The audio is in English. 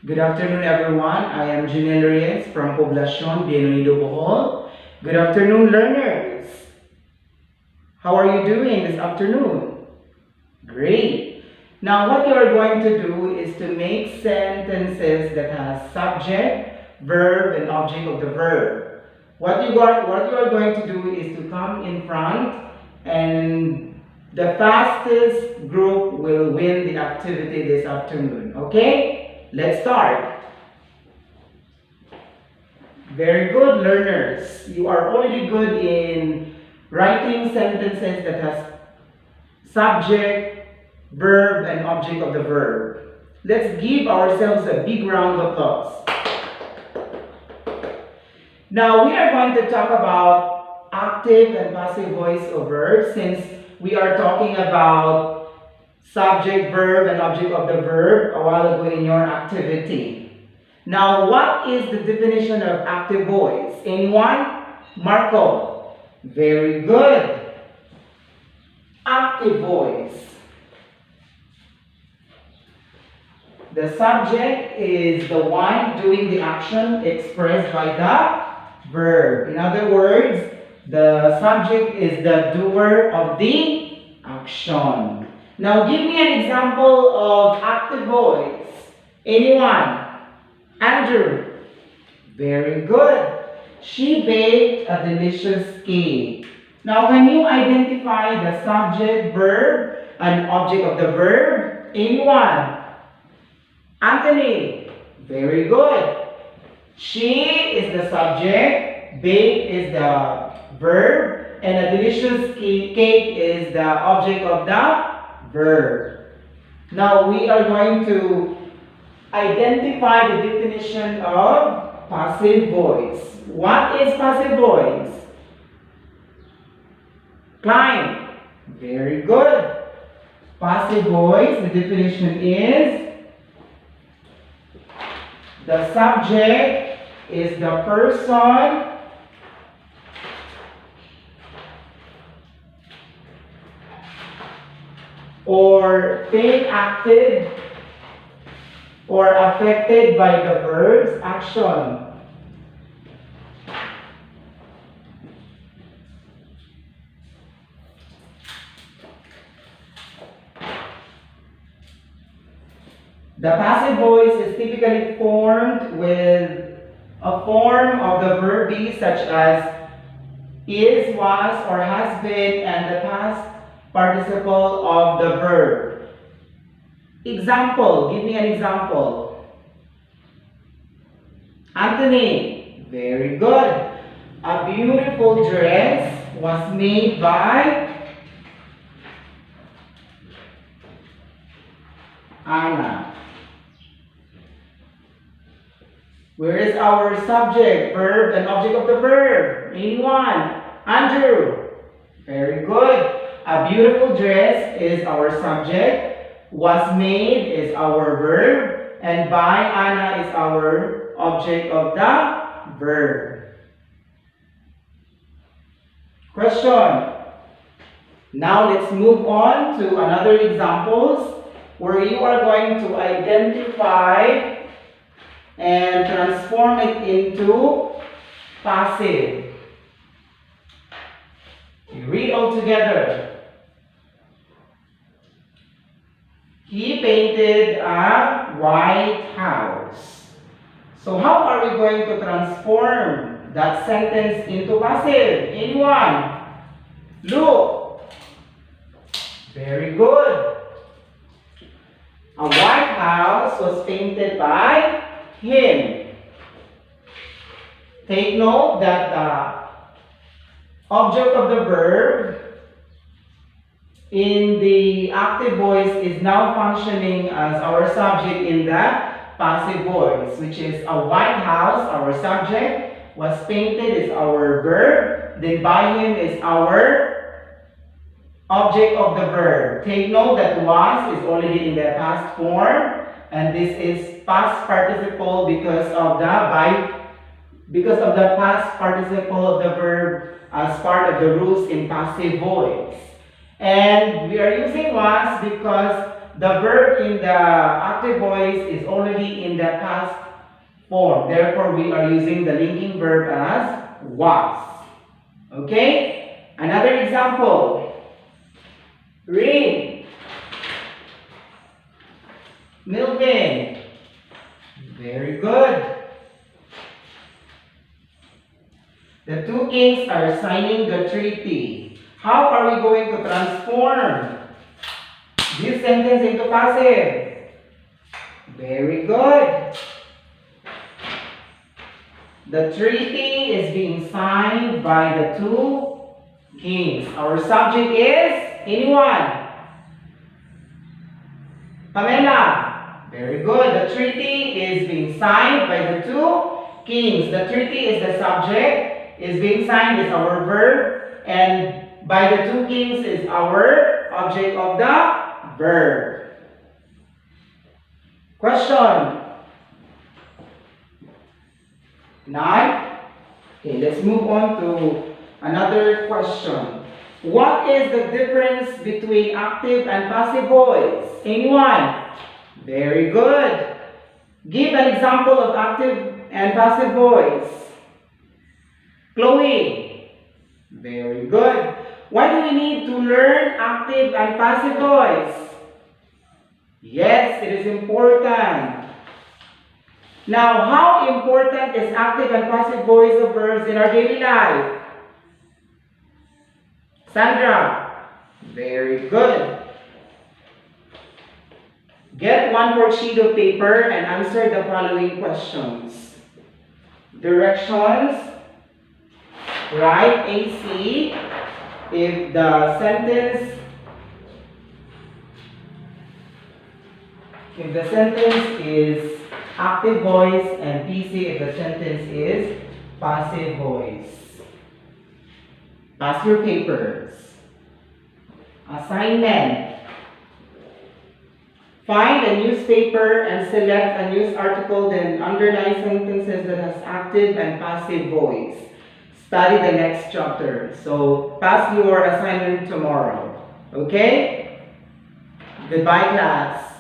Good afternoon, everyone. I am Junel Reyes from Poblacion, Bienvenido, Bohol. Good afternoon, learners. How are you doing this afternoon? Great. Now, what you are going to do is to make sentences that has subject, verb, and object of the verb. What you are going to do is to come in front, and the fastest group will win the activity this afternoon. Okay? Let's start. Very good, learners. You are already good in writing sentences that has subject, verb, and object of the verb. Let's give ourselves a big round of applause. Now we are going to talk about active and passive voice of verbs, since we are talking about subject, verb, and object of the verb a while ago in your activity. Now, what is the definition of active voice? Anyone? Marco. Very good. Active voice. The subject is the one doing the action expressed by the verb. In other words, the subject is the doer of the action. Now, give me an example of active voice. Anyone? Andrew. Very good. She baked a delicious cake. Now, can you identify the subject, verb, and object of the verb? Anyone? Anthony. Very good. She is the subject, bake is the verb, and a delicious cake is the object of the verb. Now, we are going to identify the definition of passive voice. What is passive voice? Klein. Very good. Passive voice, the definition is the subject is the person or thing acted or affected by the verb's action. The passive voice is typically formed with a form of the verb be, such as is, was, or has been, and the past participle of the verb. Example. Give me an example. Anthony. Very good. A beautiful dress was made by Anna. Where is our subject, verb, and object of the verb? Anyone? Andrew. Very good. A beautiful dress is our subject. Was made is our verb. And by Anna is our object of the verb. Question. Now let's move on to another examples where you are going to identify and transform it into passive. You read all together. He painted a white house. So how are we going to transform that sentence into passive? Anyone? Look. Very good. A white house was painted by him. Take note that the object of the verb in the active voice is now functioning as our subject in the passive voice, which is a white house, our subject, was painted is our verb, then by him is our object of the verb. Take note that was is already in the past form, and this is past participle because of the past participle of the verb as part of the rules in passive voice. And we are using was because the verb in the active voice is already in the past form. Therefore, we are using the linking verb as was. Okay? Another example. Read. Milvin. Very good. The two kings are signing the treaty. How are we going to transform this sentence into passive? Very good. The treaty is being signed by the two kings. Our subject is anyone? Pamela. Very good. The treaty is being signed by the two kings. The treaty is the subject. Is being signed is our verb. And by the two kings is our object of the verb. Question. Nine. Okay, let's move on to another question. What is the difference between active and passive voice? Anyone? Very good. Give an example of active and passive voice. Chloe. Very good. Why do we need to learn active and passive voice? Yes, it is important. Now, how important is active and passive voice of verbs in our daily life? Sandra. Very good. Get one more sheet of paper and answer the following questions. Directions. Write AC if the sentence is active voice and PC if the sentence is passive voice. Pass your papers. Assignment. Find a newspaper and select a news article, then underline sentences that has active and passive voice. Study the next chapter. So, pass your assignment tomorrow. Okay? Goodbye, class.